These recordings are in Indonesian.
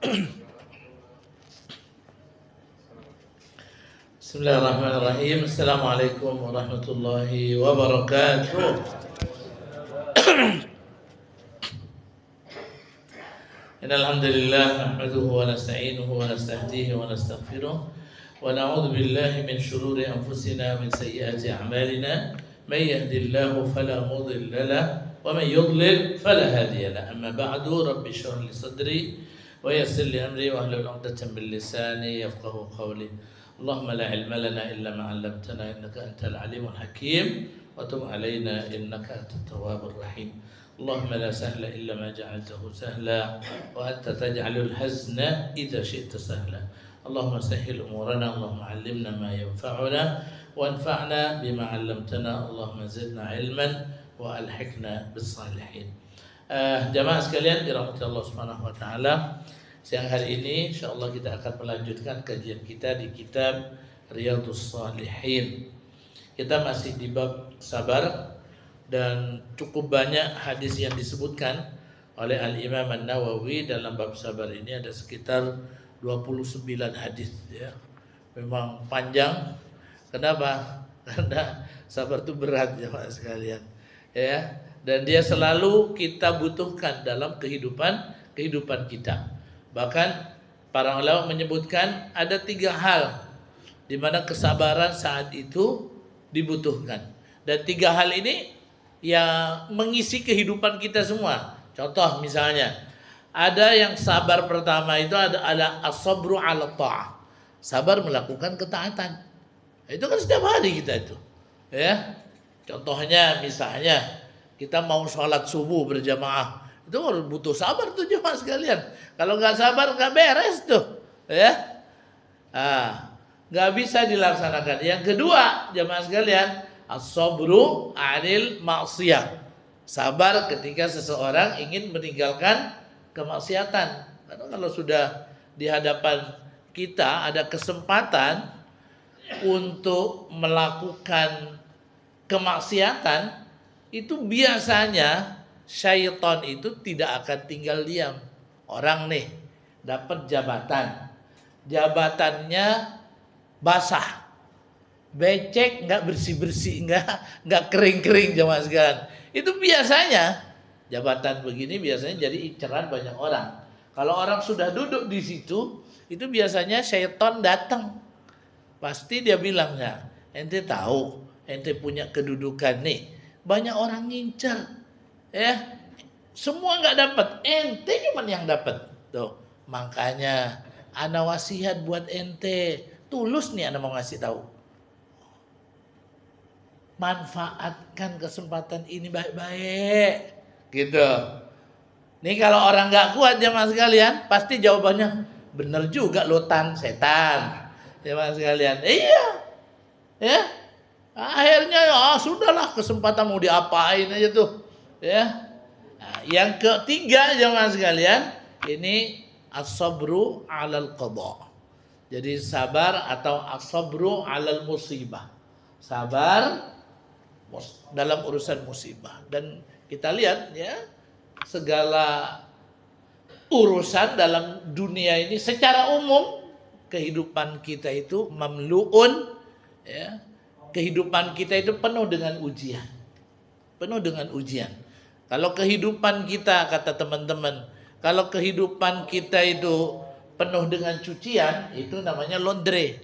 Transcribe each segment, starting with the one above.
Bismillahirrahmanirrahim. Assalamualaikum warahmatullahi wabarakatuh. Innal hamdalillah nahmaduhu wa nasta'inuhu wa nastahdihi wa nastaghfiruh wa na'udzu billahi min shururi anfusina min sayyiati a'malina may yahdihillahu fala mudilla lahu wa man yudlil fala hadiya lahu. Amma ba'du, rabbi shrah li sadri wa yassir li amri wa hlul 'uqdatam min lisani yafqahu qawli. Allahumma la ilma lana illa ma 'allamtana innaka antal alimul hakim wa tub 'alaina innaka antat tawwabur rahim. Allahumma la sahla illa ma ja'altahu sahla wa anta taj'alul hazna idza syi'ta sahla. Allahumma sahhil umurana, Allahumma 'allimna ma yanfa'una wanfa'na bima 'allamtana, Allahumma zidna 'ilman wa alhiqna bis salihin. Jamaah sekalian dirahmati Allah Subhanahu wa taala. Siang hari ini insyaallah kita akan melanjutkan kajian kita di kitab Riyadhus Shalihin. Kita masih di bab sabar dan cukup banyak hadis yang disebutkan oleh Al-Imam An-Nawawi dalam bab sabar ini, ada sekitar 29 hadis ya. Memang panjang. Kenapa? Karena sabar itu berat jemaah sekalian. Ya, dan dia selalu kita butuhkan dalam kehidupan kita. Bahkan para ulama menyebutkan ada 3 hal di mana kesabaran saat itu dibutuhkan. Dan 3 hal ini yang mengisi kehidupan kita semua. Contoh misalnya, ada yang sabar pertama itu ada as-sabru 'ala ta'ah. Sabar melakukan ketaatan. Itu kan setiap hari kita itu. Ya. Contohnya misalnya kita mau sholat subuh berjamaah, itu harus butuh sabar tuh jemaah sekalian. Kalau nggak sabar nggak beres tuh, ya. Nggak bisa dilaksanakan. Yang kedua jemaah sekalian, as-sabru 'anil ma'siyah. Sabar ketika seseorang ingin meninggalkan kemaksiatan. Karena kalau sudah di hadapan kita ada kesempatan untuk melakukan kemaksiatan, itu biasanya syaitan itu tidak akan tinggal diam. Orang nih dapat jabatannya basah, becek, nggak bersih-bersih, nggak kering-kering jemaah sekalian. Itu biasanya jabatan begini biasanya jadi inceran banyak orang. Kalau orang sudah duduk di situ, itu biasanya syaitan datang. Pasti dia bilang, ya, ente tahu, ente punya kedudukan nih, banyak orang ngincer, ya, semua nggak dapat, ente cuman yang dapat. Tuh, makanya ana wasiat buat ente, tulus nih ana mau ngasih tahu. Manfaatkan kesempatan ini baik-baik, gitu. Nih kalau orang nggak kuat jemaah sekalian, pasti jawabannya bener juga lo setan, jemaah sekalian. Iya, ya. Akhirnya ya sudahlah, kesempatan mau diapain aja tuh, ya. Nah, yang ketiga jemaah sekalian, ini as-sabru 'alal qada. Jadi sabar atau as-sabru 'alal musibah. Sabar dalam urusan musibah. Dan kita lihat ya, segala urusan dalam dunia ini secara umum kehidupan kita itu mamluun, ya. Kehidupan kita itu penuh dengan ujian. Penuh dengan ujian. Kalau kehidupan kita, kata teman-teman, kalau kehidupan kita itu penuh dengan cucian, itu namanya laundry.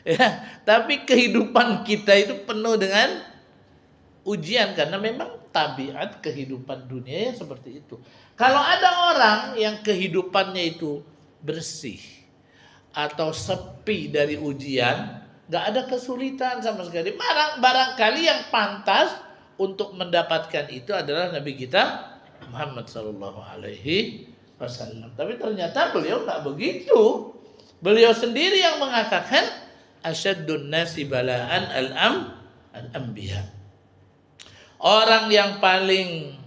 Ya, tapi kehidupan kita itu penuh dengan ujian karena memang tabiat kehidupan dunia seperti itu. Kalau ada orang yang kehidupannya itu bersih atau sepi dari ujian, nggak ada kesulitan sama sekali. Barangkali yang pantas untuk mendapatkan itu adalah Nabi kita Muhammad Sallallahu Alaihi Wasallam. Tapi ternyata beliau nggak begitu. Beliau sendiri yang mengatakan asyaddun nasi balaan al-anbiya. Orang yang paling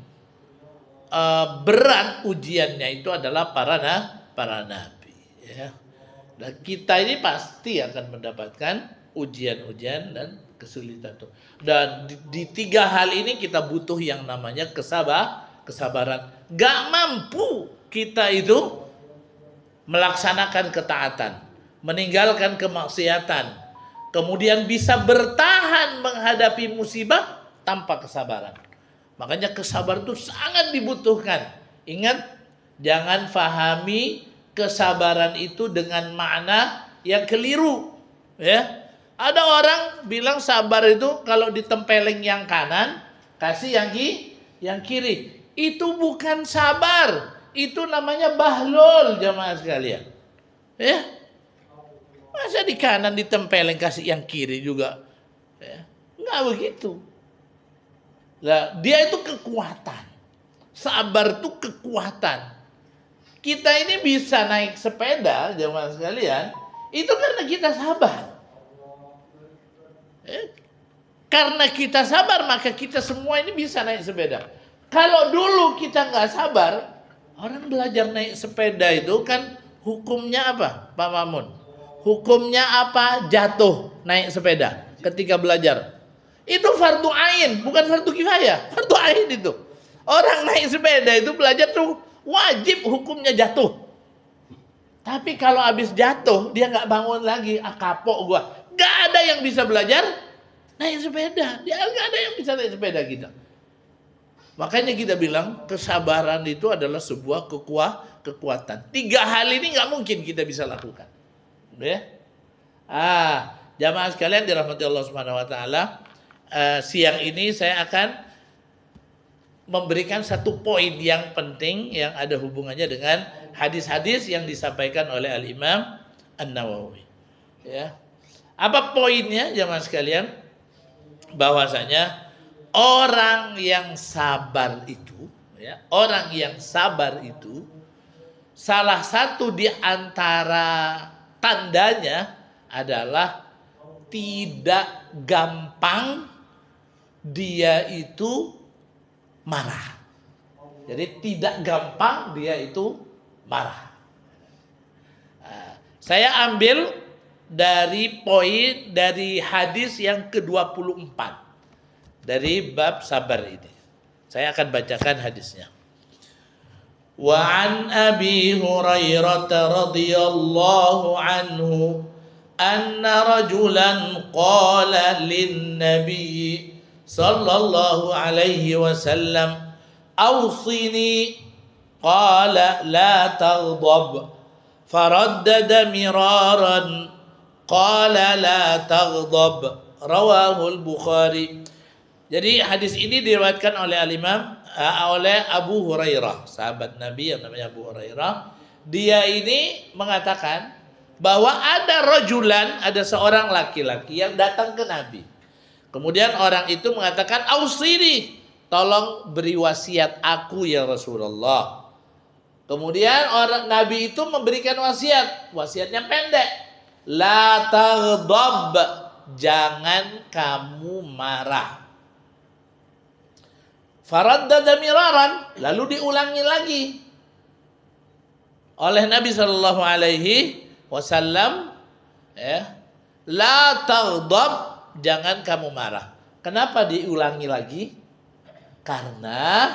berat ujiannya itu adalah para nabi. Ya. Dan kita ini pasti akan mendapatkan ujian-ujian dan kesulitan itu. Dan di 3 hal ini kita butuh yang namanya kesabaran. Gak mampu kita itu melaksanakan ketaatan, meninggalkan kemaksiatan, kemudian bisa bertahan menghadapi musibah tanpa kesabaran. Makanya kesabaran itu sangat dibutuhkan. Ingat, jangan fahami kesabaran itu dengan makna yang keliru. Ya, ada orang bilang sabar itu kalau ditempeleng yang kanan, kasih yang kiri. Itu bukan sabar. Itu namanya bahlul, jamaah sekalian. Ya, masa di kanan ditempeleng kasih yang kiri juga? Ya, nggak begitu. Nah, dia itu kekuatan. Sabar itu kekuatan. Kita ini bisa naik sepeda, jemaah sekalian, itu karena kita sabar. Karena kita sabar, maka kita semua ini bisa naik sepeda. Kalau dulu kita nggak sabar, orang belajar naik sepeda itu kan hukumnya apa, Pak Mamun? Hukumnya apa? Jatuh naik sepeda ketika belajar. Itu fardu ain, bukan fardu kifayah. Fardu ain itu. Orang naik sepeda itu belajar tuh wajib hukumnya jatuh. Tapi kalau habis jatuh dia nggak bangun lagi, kapok gua. Nggak ada yang bisa belajar naik sepeda. Dia nggak ada yang bisa naik sepeda kita. Makanya kita bilang kesabaran itu adalah sebuah kekuatan. 3 hal ini nggak mungkin kita bisa lakukan. Ya? Jamaah sekalian dirahmati Allah Subhanahu Wa Taala. Siang ini saya akan memberikan satu poin yang penting yang ada hubungannya dengan hadis-hadis yang disampaikan oleh Al-Imam An-Nawawi. Ya. Apa poinnya jamaah sekalian? Bahwasanya orang yang sabar itu, ya, orang yang sabar itu salah satu di antara tandanya adalah tidak gampang dia itu marah. Jadi tidak gampang dia itu marah. Saya ambil dari poin dari hadis yang ke-24 dari bab sabar ini. Saya akan bacakan hadisnya. Wa an Abi Hurairah radhiyallahu anhu anna rajulan qala lin nabiy sallallahu alaihi wasallam awsini qala la taghdab faraddada miraran qala la taghdab rawahu al-Bukhari. Jadi hadis ini diriwayatkan oleh al-Imam oleh Abu Hurairah, sahabat Nabi yang namanya Abu Hurairah. Dia ini mengatakan bahwa ada rajulan, ada seorang laki-laki yang datang ke Nabi. Kemudian orang itu mengatakan, "Ausini, tolong beri wasiat aku ya Rasulullah." Kemudian orang Nabi itu memberikan wasiat. Wasiatnya pendek. La taghdab, jangan kamu marah. Faraddada miraran, lalu diulangi lagi oleh Nabi sallallahu alaihi wasallam, ya. La taghdab, jangan kamu marah. Kenapa diulangi lagi? Karena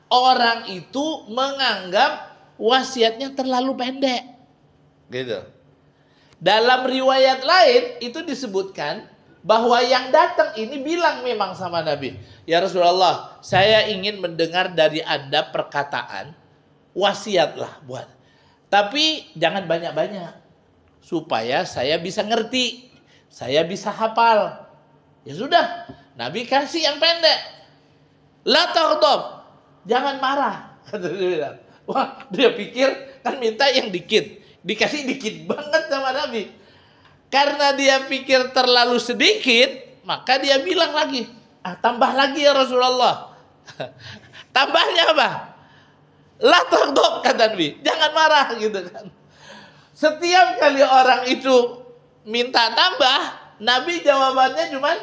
orang itu menganggap wasiatnya terlalu pendek. Gitu. Dalam riwayat lain itu disebutkan bahwa yang datang ini bilang memang sama Nabi, "Ya Rasulullah, saya ingin mendengar dari Anda perkataan, wasiatlah buat. Tapi jangan banyak-banyak, supaya saya bisa ngerti, saya bisa hafal." Ya sudah, Nabi kasih yang pendek. La taghdab, jangan marah. Kata dia bilang. Wah, dia pikir kan minta yang dikit, dikasih dikit banget sama Nabi. Karena dia pikir terlalu sedikit, maka dia bilang lagi, tambah lagi ya Rasulullah. Tambahnya apa? La taghdab, kata Nabi, jangan marah gitu kan. Setiap kali orang itu minta tambah, Nabi jawabannya cuma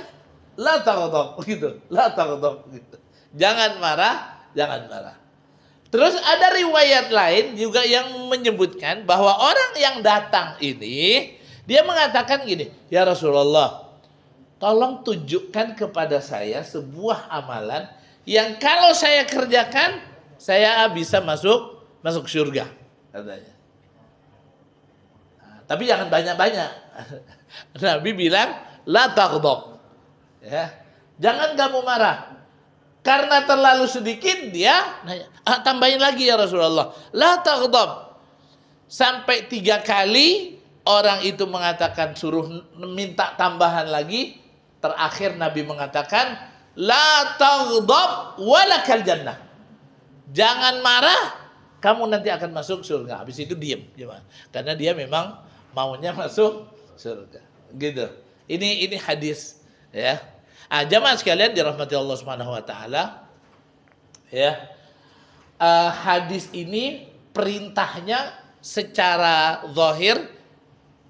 la taghdab gitu, la taghdab gitu. Jangan marah, jangan marah. Terus ada riwayat lain juga yang menyebutkan bahwa orang yang datang ini dia mengatakan gini, "Ya Rasulullah, tolong tunjukkan kepada saya sebuah amalan yang kalau saya kerjakan, saya bisa masuk surga," katanya. Tapi jangan banyak-banyak. Nabi bilang, la taghdab. Ya. Jangan kamu marah. Karena terlalu sedikit, dia nanya, tambahin lagi ya Rasulullah. La taghdab. Sampai 3 kali orang itu mengatakan suruh minta tambahan lagi. Terakhir Nabi mengatakan, la taghdab walakal jannah. Jangan marah, kamu nanti akan masuk surga. Habis itu diam. Karena dia memang maunya masuk surga. Gitu. Ini hadis, ya. Jamaah sekalian dirahmati Allah Subhanahu wa taala. Ya. Hadis ini perintahnya secara zahir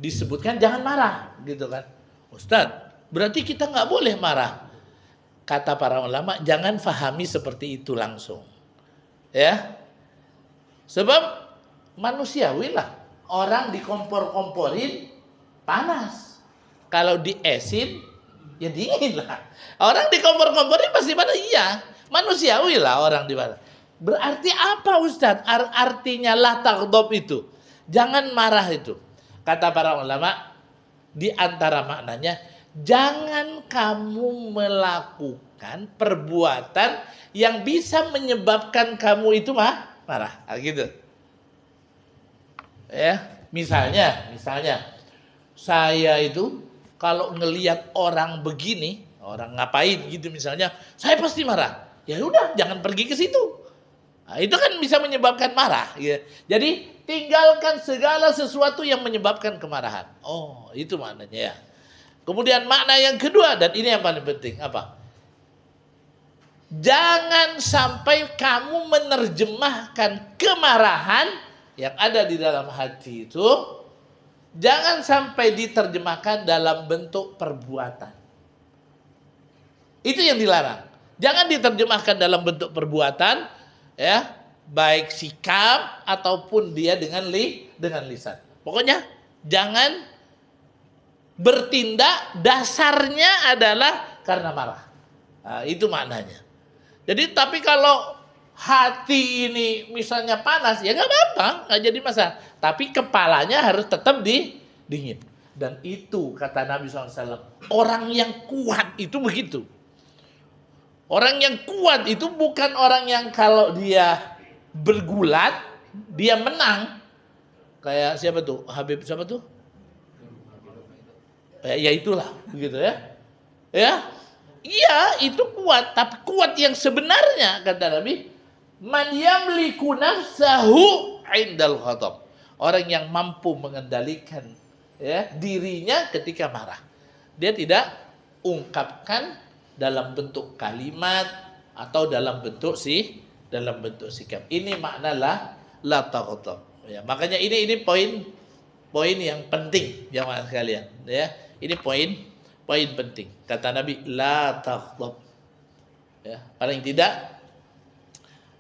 disebutkan jangan marah, gitu kan. Ustaz, berarti kita nggak boleh marah. Kata para ulama, jangan fahami seperti itu langsung. Ya. Sebab manusiawi lah. Orang dikompor-komporin panas. Kalau diesin ya dingin lah. Orang dikompor-komporin pasti panas, iya. Manusiawi lah orang di mana. Berarti apa Ustaz? Artinya la taghdab itu. Jangan marah itu. Kata para ulama, di antara maknanya, jangan kamu melakukan perbuatan yang bisa menyebabkan kamu itu marah. Gitu. Ya, misalnya saya itu kalau ngelihat orang begini, orang ngapain gitu misalnya, saya pasti marah. Ya udah, jangan pergi ke situ. Nah, itu kan bisa menyebabkan marah. Ya. Jadi tinggalkan segala sesuatu yang menyebabkan kemarahan. Oh, itu maknanya ya. Kemudian makna yang kedua, dan ini yang paling penting, apa? Jangan sampai kamu menerjemahkan kemarahan yang ada di dalam hati itu, jangan sampai diterjemahkan dalam bentuk perbuatan. Itu yang dilarang. Jangan diterjemahkan dalam bentuk perbuatan, ya, baik sikap ataupun dia dengan lisan. Pokoknya jangan bertindak dasarnya adalah karena marah. Nah, itu maknanya. Jadi tapi kalau hati ini misalnya panas, ya nggak apa-apa, nggak jadi masalah. Tapi kepalanya harus tetap dingin. Dan itu kata Nabi SAW, orang yang kuat itu begitu. Orang yang kuat itu bukan orang yang kalau dia bergulat, dia menang. Kayak siapa tuh? Habib siapa tuh? Ya itulah, begitu ya. Ya, iya itu kuat, tapi kuat yang sebenarnya kata Nabi, man yamliku nafsahu indal ghadab. Orang yang mampu mengendalikan ya dirinya ketika marah. Dia tidak ungkapkan dalam bentuk kalimat atau dalam bentuk sikap. Ini makna la taghdab. Ya, makanya ini poin yang penting jamaah sekalian, ya. Ini poin penting. Kata Nabi la taghdab. Ya, paling tidak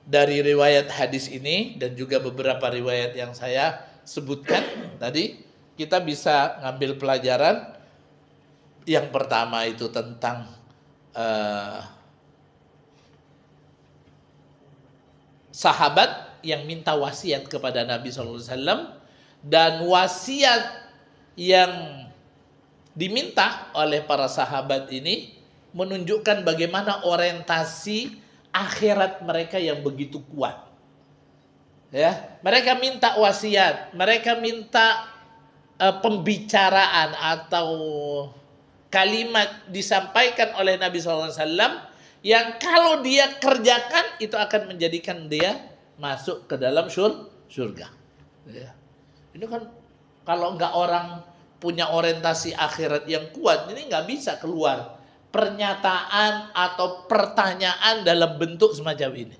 dari riwayat hadis ini dan juga beberapa riwayat yang saya sebutkan tadi, kita bisa ngambil pelajaran. Yang pertama itu tentang sahabat yang minta wasiat kepada Nabi SAW, dan wasiat yang diminta oleh para sahabat ini menunjukkan bagaimana orientasi akhirat mereka yang begitu kuat. Ya, mereka minta wasiat, mereka minta pembicaraan atau kalimat disampaikan oleh Nabi SAW yang kalau dia kerjakan itu akan menjadikan dia masuk ke dalam surga. Ya. Ini kan kalau nggak orang punya orientasi akhirat yang kuat, ini nggak bisa keluar pernyataan atau pertanyaan dalam bentuk semacam ini.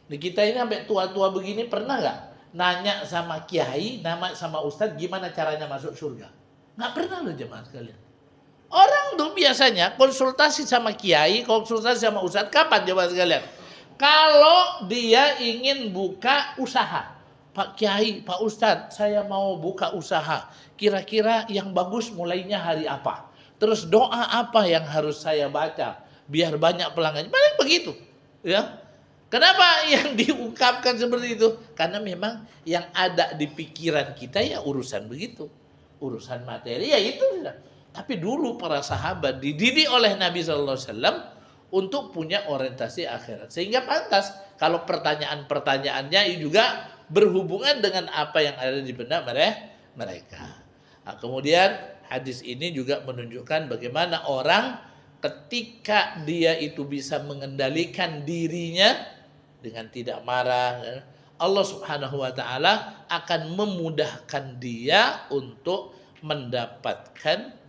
Di kita ini sampai tua-tua begini pernah nggak nanya sama kiai, nama sama ustadz gimana caranya masuk surga? Nggak pernah loh jemaah sekalian. Orang tuh biasanya konsultasi sama kiai, konsultasi sama ustadz kapan jemaah sekalian? Kalau dia ingin buka usaha. Pak Kiai, Pak Ustadz, saya mau buka usaha. Kira-kira yang bagus mulainya hari apa? Terus doa apa yang harus saya baca biar banyak pelanggan? Paling begitu, ya. Kenapa yang diungkapkan seperti itu? Karena memang yang ada di pikiran kita ya urusan begitu. Urusan materi ya itu sudah. Tapi dulu para sahabat dididik oleh Nabi SAW untuk punya orientasi akhirat. Sehingga pantas kalau pertanyaan-pertanyaannya juga berhubungan dengan apa yang ada di benak mereka. Nah, kemudian hadis ini juga menunjukkan bagaimana orang ketika dia itu bisa mengendalikan dirinya dengan tidak marah, Allah Subhanahu wa taala akan memudahkan dia untuk mendapatkan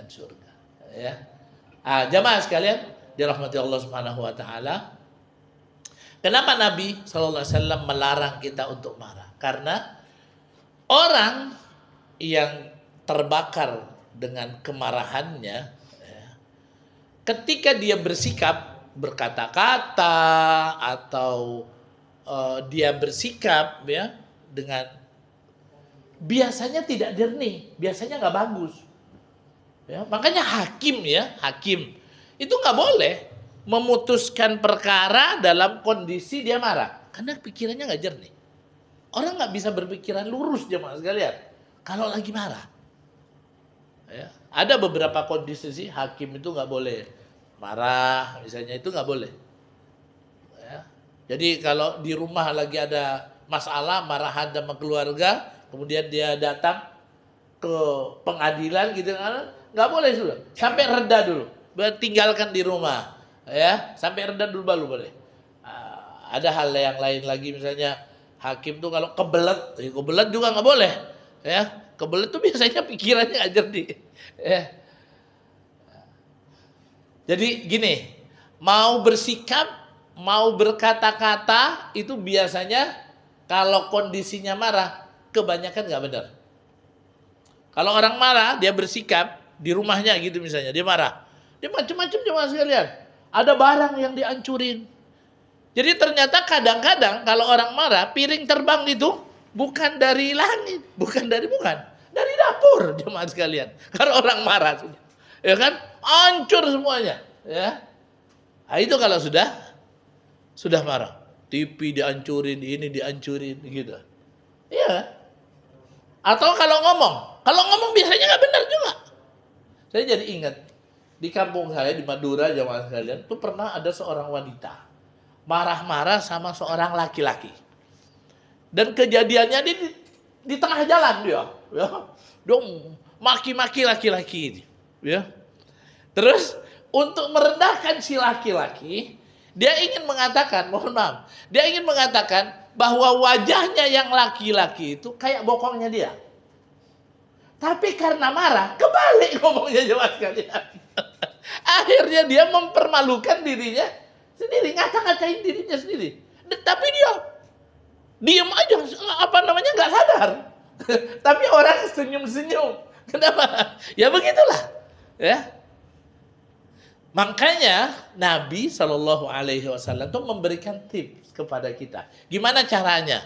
surga. Ya. Jamaah sekalian dirahmati Allah Subhanahu wa taala. Kenapa Nabi sallallahu alaihi wasallam melarang kita untuk marah? Karena orang yang terbakar dengan kemarahannya, ya, ketika dia bersikap berkata-kata atau dia bersikap ya dengan biasanya tidak jernih, biasanya nggak bagus. Ya, makanya hakim itu nggak boleh memutuskan perkara dalam kondisi dia marah, karena pikirannya nggak jernih. Orang nggak bisa berpikiran lurus jemaah sekalian kalau lagi marah. Ya, ada beberapa kondisi sih hakim itu nggak boleh marah, misalnya itu nggak boleh. Ya. Jadi kalau di rumah lagi ada masalah, marahan sama keluarga, kemudian dia datang ke pengadilan gitu, nggak boleh sudah. Sampai reda dulu, tinggalkan di rumah, ya. Sampai reda dulu baru boleh. Ada hal yang lain lagi, misalnya hakim tuh kalau kebelet juga nggak boleh, ya. Kebelet tuh biasanya pikirannya aja nih, ya. Jadi gini, mau bersikap, mau berkata-kata itu biasanya kalau kondisinya marah, kebanyakan nggak benar. Kalau orang marah, dia bersikap di rumahnya gitu misalnya, dia marah. Dia macam-macam jemaah sekalian. Ada barang yang dihancurin. Jadi ternyata kadang-kadang kalau orang marah, piring terbang itu bukan dari langit, bukan dari dapur jemaah sekalian. Karena orang marah sudah. Ya kan? Hancur semuanya, ya. Nah, itu kalau sudah marah. TV dihancurin, ini dihancurin gitu. Iya. Atau kalau ngomong biasanya nggak benar juga. Saya jadi ingat di kampung saya di Madura jamaah sekalian, tuh pernah ada seorang wanita marah-marah sama seorang laki-laki. Dan kejadiannya di tengah jalan dia, ya. Dong maki-maki laki-laki ini, ya. Terus untuk merendahkan si laki-laki, dia ingin mengatakan, mohon maaf, dia ingin mengatakan bahwa wajahnya yang laki-laki itu kayak bokongnya dia. Tapi karena marah, kebalik ngomongnya jemaah sekalian. Akhirnya dia mempermalukan dirinya sendiri, ngata-ngatain dirinya sendiri. Tapi dia diam aja, nggak sadar. Tapi orang senyum-senyum. Kenapa? Ya begitulah, ya. Makanya Nabi Shallallahu Alaihi Wasallam itu memberikan tips kepada kita. Gimana caranya?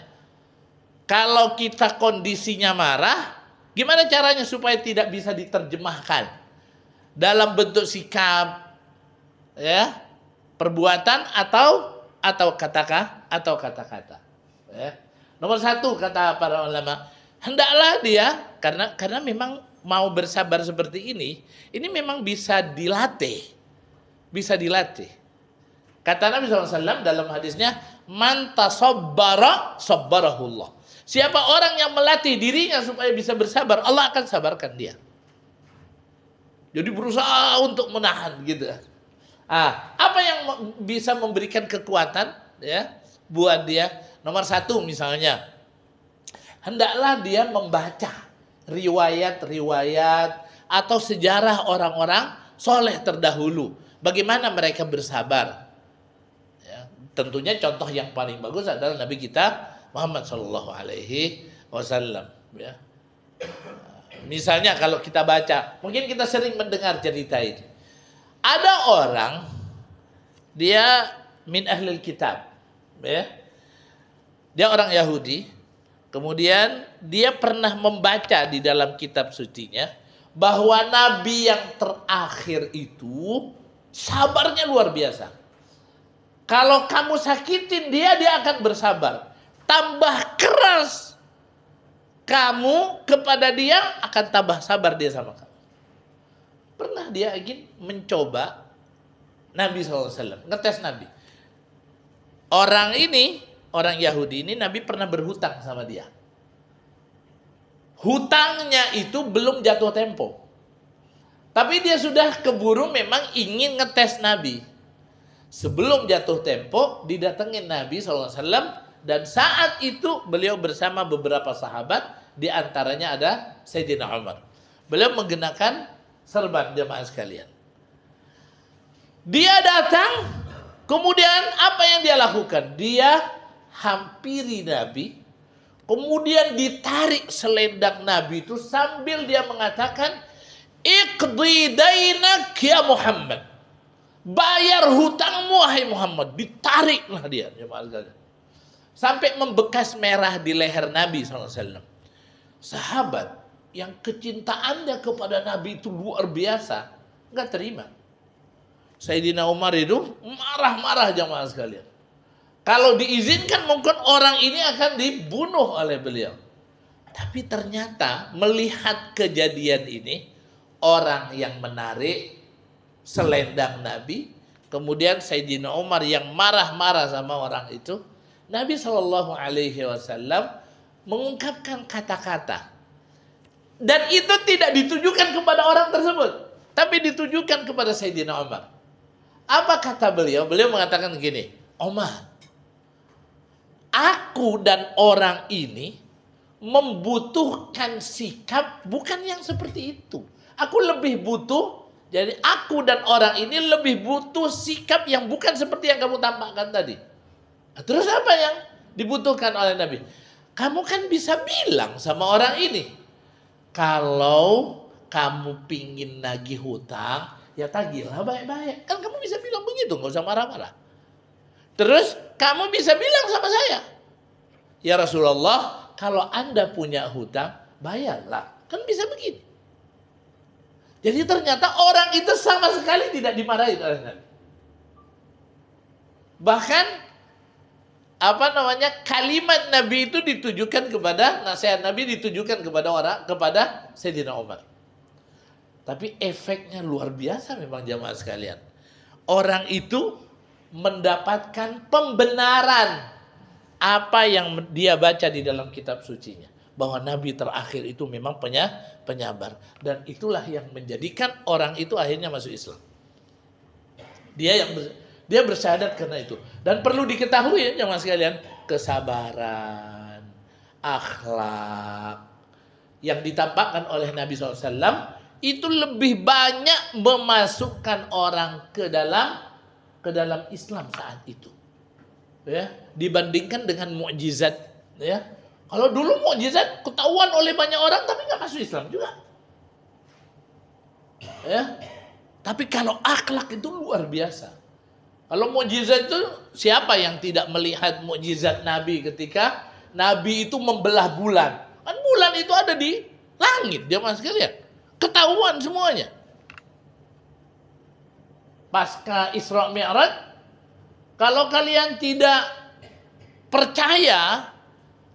Kalau kita kondisinya marah, gimana caranya supaya tidak bisa diterjemahkan dalam bentuk sikap, ya, perbuatan atau kata-kata. Ya. Nomor satu kata para ulama, hendaklah dia karena memang mau bersabar seperti ini memang bisa dilatih. Bisa dilatih. Kata Nabi SAW dalam hadisnya, man tasabbara sabbarahullah. Siapa orang yang melatih dirinya supaya bisa bersabar, Allah akan sabarkan dia. Jadi berusaha untuk menahan gitu. Apa yang bisa memberikan kekuatan ya buat dia? Nomor satu misalnya, hendaklah dia membaca riwayat-riwayat atau sejarah orang-orang soleh terdahulu. Bagaimana mereka bersabar? Ya, tentunya contoh yang paling bagus adalah Nabi kita Muhammad Shallallahu Alaihi Wasallam. Ya. Misalnya kalau kita baca, mungkin kita sering mendengar cerita ini. Ada orang dia min ahlil kitab, ya. Dia orang Yahudi. Kemudian dia pernah membaca di dalam kitab sucinya bahwa Nabi yang terakhir itu sabarnya luar biasa. Kalau kamu sakitin dia, dia akan bersabar. Tambah keras kamu kepada dia, akan tambah sabar dia sama kamu. Pernah dia ingin mencoba Nabi SAW, ngetes Nabi. Orang ini, orang Yahudi ini, Nabi pernah berhutang sama dia. Hutangnya itu belum jatuh tempo. Tapi dia sudah keburu memang ingin ngetes Nabi. Sebelum jatuh tempo, didatengin Nabi SAW. Dan saat itu beliau bersama beberapa sahabat. Di antaranya ada Sayyidina Umar. Beliau menggunakan serban, jemaah sekalian. Dia datang, kemudian apa yang dia lakukan? Dia hampiri Nabi. Kemudian ditarik selendang Nabi itu sambil dia mengatakan, "Iqdi dainak ya Muhammad." Bayar hutangmu wahai Muhammad. Ditariklah dia, sampai membekas merah di leher Nabi SAW. Sahabat yang kecintaannya kepada Nabi itu luar biasa, nggak terima. Sayyidina Umar itu marah-marah jamaah sekalian. Kalau diizinkan mungkin orang ini akan dibunuh oleh beliau. Tapi ternyata melihat kejadian ini, orang yang menarik selendang Nabi, kemudian Sayyidina Umar yang marah-marah sama orang itu, Nabi SAW mengungkapkan kata-kata. Dan itu tidak ditujukan kepada orang tersebut, tapi ditujukan kepada Sayyidina Umar. Apa kata beliau? Beliau mengatakan gini, "Umar, aku dan orang ini membutuhkan sikap bukan yang seperti itu. Aku lebih butuh, jadi aku dan orang ini lebih butuh sikap yang bukan seperti yang kamu tampakkan tadi." Terus apa yang dibutuhkan oleh Nabi? Kamu kan bisa bilang sama orang ini, kalau kamu pingin nagih hutang, ya tagihlah baik-baik. Kan kamu bisa bilang begitu, nggak usah marah-marah. Terus kamu bisa bilang sama saya, "Ya Rasulullah, kalau Anda punya hutang, bayarlah." Kan bisa begitu. Jadi ternyata orang itu sama sekali tidak dimarahi oleh Nabi. Bahkan kalimat Nabi itu ditujukan kepada, nasihat Nabi ditujukan kepada Sayyidina Umar. Tapi efeknya luar biasa memang jamaah sekalian. Orang itu mendapatkan pembenaran apa yang dia baca di dalam kitab sucinya, bahwa Nabi terakhir itu memang penyabar. Dan itulah yang menjadikan orang itu akhirnya masuk Islam. Dia bersyahadat karena itu. Dan perlu diketahui ya jemaah sekalian, kesabaran, akhlak yang ditampakkan oleh Nabi SAW itu lebih banyak memasukkan orang ke dalam Islam saat itu. Ya, dibandingkan dengan mukjizat, ya. Kalau dulu mukjizat ketahuan oleh banyak orang tapi nggak masuk Islam juga. Ya. Tapi kalau akhlak itu luar biasa. Kalau mukjizat itu, siapa yang tidak melihat mukjizat Nabi ketika Nabi itu membelah bulan? Kan bulan itu ada di langit, jemaah sekalian. Ketahuan semuanya. Pasca Isra Mi'raj, kalau kalian tidak percaya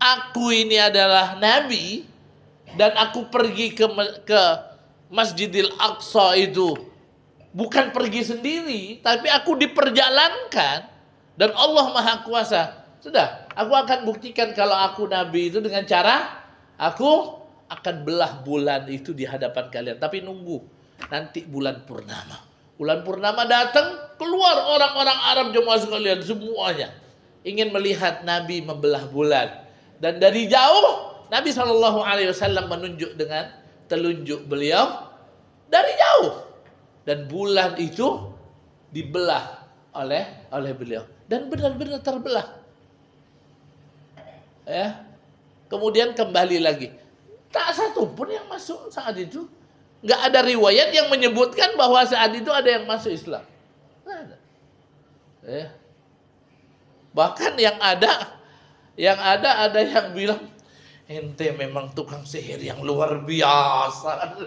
aku ini adalah Nabi dan aku pergi ke Masjidil Aqsa itu, bukan pergi sendiri, tapi aku diperjalankan dan Allah Maha Kuasa. Sudah, aku akan buktikan kalau aku Nabi itu dengan cara aku akan belah bulan itu di hadapan kalian. Tapi nunggu nanti bulan purnama. Bulan purnama datang, keluar orang-orang Arab jemaah sekalian semuanya ingin melihat Nabi membelah bulan. Dan dari jauh Nabi SAW menunjuk dengan telunjuk beliau dari jauh. Dan bulan itu dibelah oleh beliau. Dan benar-benar terbelah. Ya. Kemudian kembali lagi. Tak satu pun yang masuk saat itu. Nggak ada riwayat yang menyebutkan bahwa saat itu ada yang masuk Islam. Nggak ada. Ya. Bahkan yang ada yang bilang, ente memang tukang sihir yang luar biasa.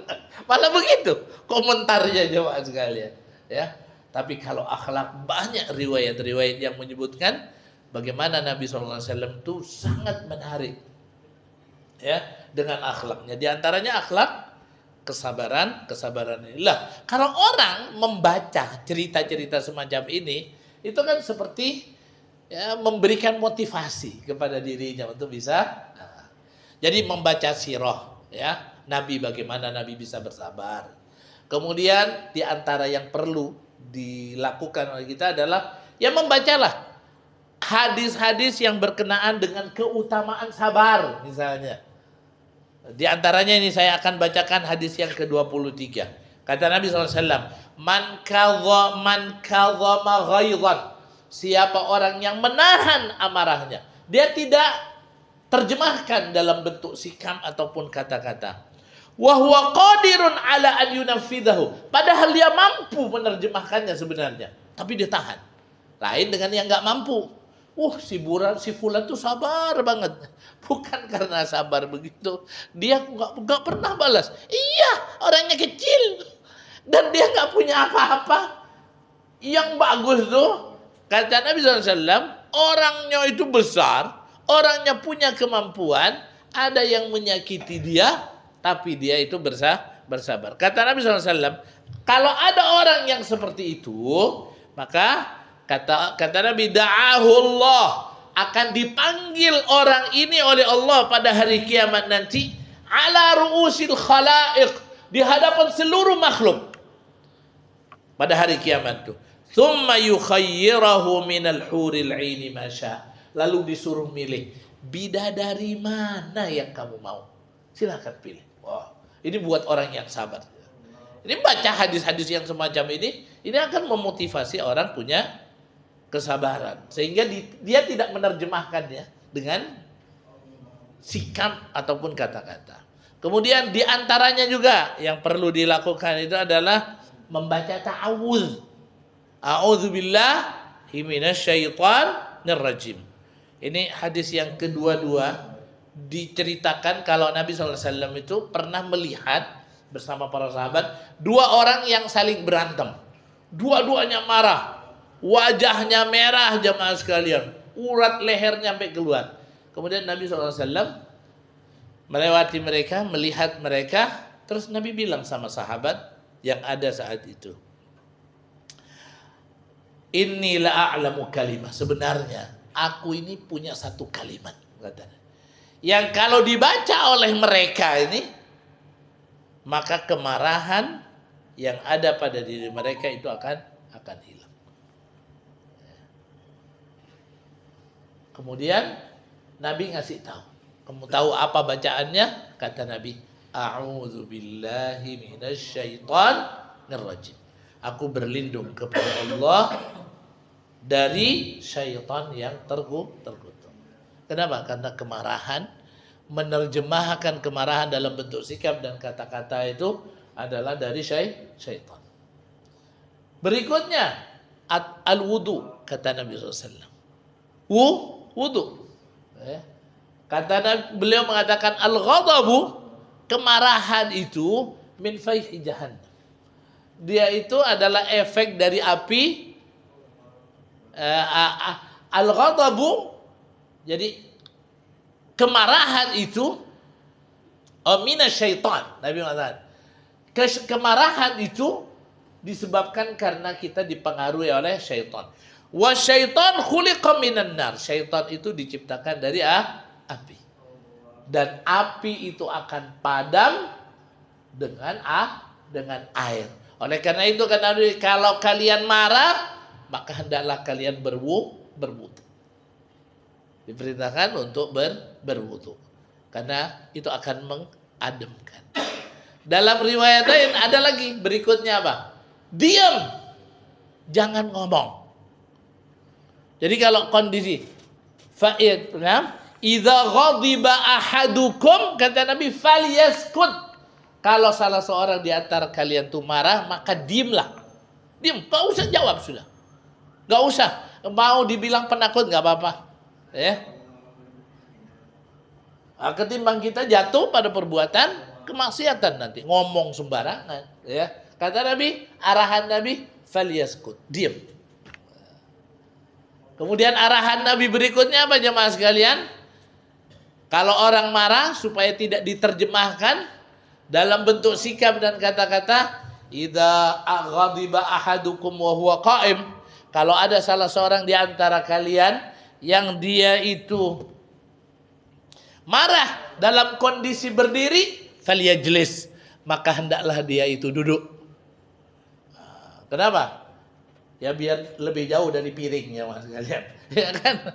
Malah begitu komentarnya jemaah sekalian. Ya. Tapi kalau akhlak, banyak riwayat-riwayat yang menyebutkan bagaimana Nabi SAW itu sangat menarik ya dengan akhlaknya. Di antaranya akhlak kesabaran inilah. Kalau orang membaca cerita-cerita semacam ini, itu kan seperti ya, memberikan motivasi kepada dirinya untuk bisa. Jadi membaca sirah ya, Nabi, bagaimana Nabi bisa bersabar. Kemudian di antara yang perlu dilakukan oleh kita adalah ya membacalah hadis-hadis yang berkenaan dengan keutamaan sabar misalnya. Di antaranya ini saya akan bacakan hadis yang ke-23. Kata Nabi SAW, Man kadhama ghaidhan, siapa orang yang menahan amarahnya, dia tidak terjemahkan dalam bentuk sikap ataupun kata-kata. Wa huwa qadirun ala an yunaffidahu, padahal dia mampu menerjemahkannya sebenarnya, tapi dia tahan. Lain dengan yang nggak mampu. Si fulan tuh sabar banget. Bukan karena sabar begitu, dia nggak pernah balas. Iya, orangnya kecil dan dia nggak punya apa-apa. Yang bagus tuh, kata Nabi SAW, orangnya itu besar, orangnya punya kemampuan, ada yang menyakiti dia, tapi dia itu bersabar. Kata Nabi SAW, kalau ada orang yang seperti itu, maka kata Nabi, da'ahullah, akan dipanggil orang ini oleh Allah pada hari kiamat nanti, ala ru'usil khalaiq, di hadapan seluruh makhluk pada hari kiamat itu. Thumma yukhayyirahu minal huril 'aini ma syaa, lalu disuruh milih bidadari mana yang kamu mau, silakan pilih. Ini buat orang yang sabar. Ini baca hadis-hadis yang semacam ini akan memotivasi orang punya kesabaran, sehingga dia tidak menerjemahkannya dengan sikap ataupun kata-kata. Kemudian di antaranya juga yang perlu dilakukan itu adalah membaca ta'awudz. A'udzubillahi minasyaitonir rajim. Ini hadis yang kedua-dua diceritakan kalau Nabi SAW itu pernah melihat bersama para sahabat dua orang yang saling berantem. Dua-duanya marah. Wajahnya merah jamaah sekalian, urat lehernya sampai keluar. Kemudian Nabi SAW melewati mereka, melihat mereka, terus Nabi bilang sama sahabat yang ada saat itu, Inni la'a'lamu kalimah, sebenarnya aku ini punya satu kalimat, katanya, yang kalau dibaca oleh mereka ini, maka kemarahan yang ada pada diri mereka itu akan hilang. Kemudian Nabi ngasih tahu. Kamu tahu apa bacaannya? Kata Nabi, A'udzubillahi minasyaitonir rajim. Aku berlindung kepada Allah dari syaitan yang terkutuk. Kenapa? Karena kemarahan, menerjemahkan kemarahan dalam bentuk sikap dan kata-kata itu adalah dari syaitan. Berikutnya, al-wudu, kata Nabi SAW. Wudu. Beliau mengatakan al-ghadabu, kemarahan itu min fayhi jahannam. Dia itu adalah efek dari api. Al-ghadabu, jadi kemarahan itu minasyaitan. Nabi mengatakan kemarahan itu disebabkan karena kita dipengaruhi oleh syaitan. Wa syaitan khuliqa minan nar. Syaitan itu diciptakan dari api. Dan api itu akan padam dengan air. Oleh karena itu kata Nabi, kalau kalian marah, maka hendaklah kalian berwudu. Diperintahkan untuk berwudu. Karena itu akan mengademkan. Dalam riwayat lain ada lagi berikutnya apa? Diam. Jangan ngomong. Jadi kalau kondisi fa'id, idza ghadiba ahadukum, kata Nabi, falyaskut. Kalau salah seorang di antara kalian tuh marah, maka diamlah. Diam, enggak usah jawab sudah. Enggak usah. Mau dibilang penakut enggak apa-apa. Ya. Ketimbang kita jatuh pada perbuatan kemaksiatan nanti, ngomong sembarangan, ya. Kata Nabi, arahan Nabi, falyaskut, diam. Kemudian arahan Nabi berikutnya apa jemaah sekalian? Kalau orang marah supaya tidak diterjemahkan dalam bentuk sikap dan kata-kata, idza aghadiba ahadukum wa huwa qa'im. Kalau ada salah seorang di antara kalian yang dia itu marah dalam kondisi berdiri, falyajlis, maka hendaklah dia itu duduk. Kenapa? Ya biar lebih jauh dari piringnya mas kalian, ya kan?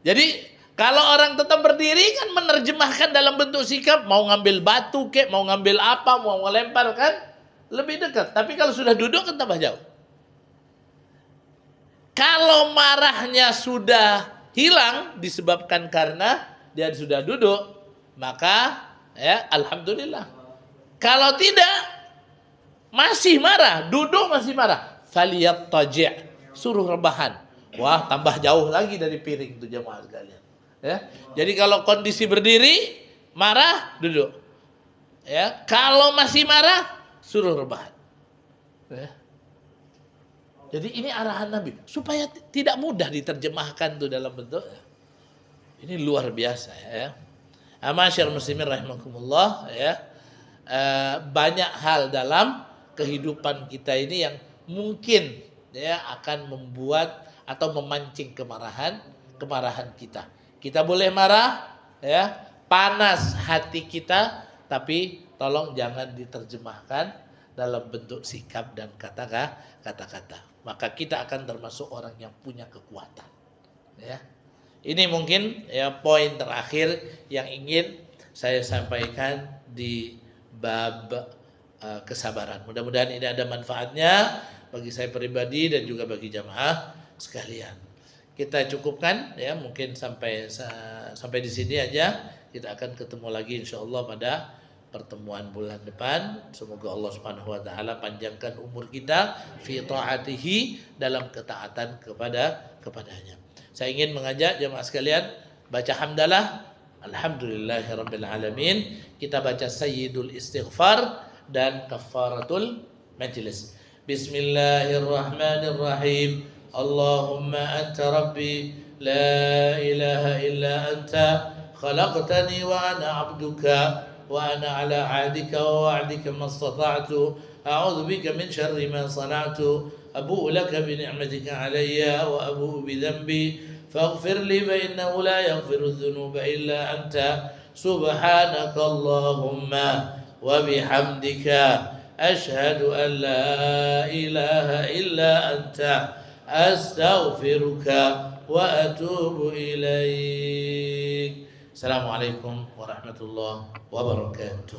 Jadi kalau orang tetap berdiri kan menerjemahkan dalam bentuk sikap, mau ngambil batu kek, mau ngambil apa, mau melempar kan lebih dekat. Tapi kalau sudah duduk kan tambah jauh. Kalau marahnya sudah hilang disebabkan karena dia sudah duduk, maka ya alhamdulillah. Kalau tidak masih marah, duduk masih marah, falyattaji', suruh rebahan. Wah, tambah jauh lagi dari piring itu jemaah sekalian. Ya. Jadi kalau kondisi berdiri, marah, duduk. Ya, kalau masih marah, suruh rebahan. Ya. Jadi ini arahan Nabi supaya tidak mudah diterjemahkan tuh dalam bentuk. Ini luar biasa ya. Masyaallah muslimin rahimakumullah ya. Banyak hal dalam kehidupan kita ini yang mungkin ya akan membuat atau memancing kemarahan kita. Kita boleh marah ya, panas hati kita, tapi tolong jangan diterjemahkan dalam bentuk sikap dan kata-kata. Maka kita akan termasuk orang yang punya kekuatan. Ya. Ini mungkin ya poin terakhir yang ingin saya sampaikan di bab kesabaran. Mudah-mudahan ini ada manfaatnya bagi saya pribadi dan juga bagi jamaah sekalian. Kita cukupkan ya, mungkin sampai di sini aja. Kita akan ketemu lagi insyaallah pada pertemuan bulan depan. Semoga Allah Subhanahu wa taala panjangkan umur kita fi taatihi, dalam ketaatan kepadanya. Saya ingin mengajak jemaah sekalian baca hamdalah, alhamdulillahirabbil alamin. Kita baca sayyidul istighfar dan kafaratul majlis. Bismillahirrahmanirrahim. Allahumma anta rabbi la ilaha illa anta khalaqtani wa ana 'abduka وأنا على عهدك ووعدك ما استطعت أعوذ بك من شر ما صنعت أبوء لك بنعمتك علي وأبوء بذنبي فاغفر لي فإنه لا يغفر الذنوب إلا أنت سبحانك اللهم وبحمدك أشهد أن لا إله إلا أنت أستغفرك وأتوب إليك. Assalamualaikum warahmatullahi wabarakatuh.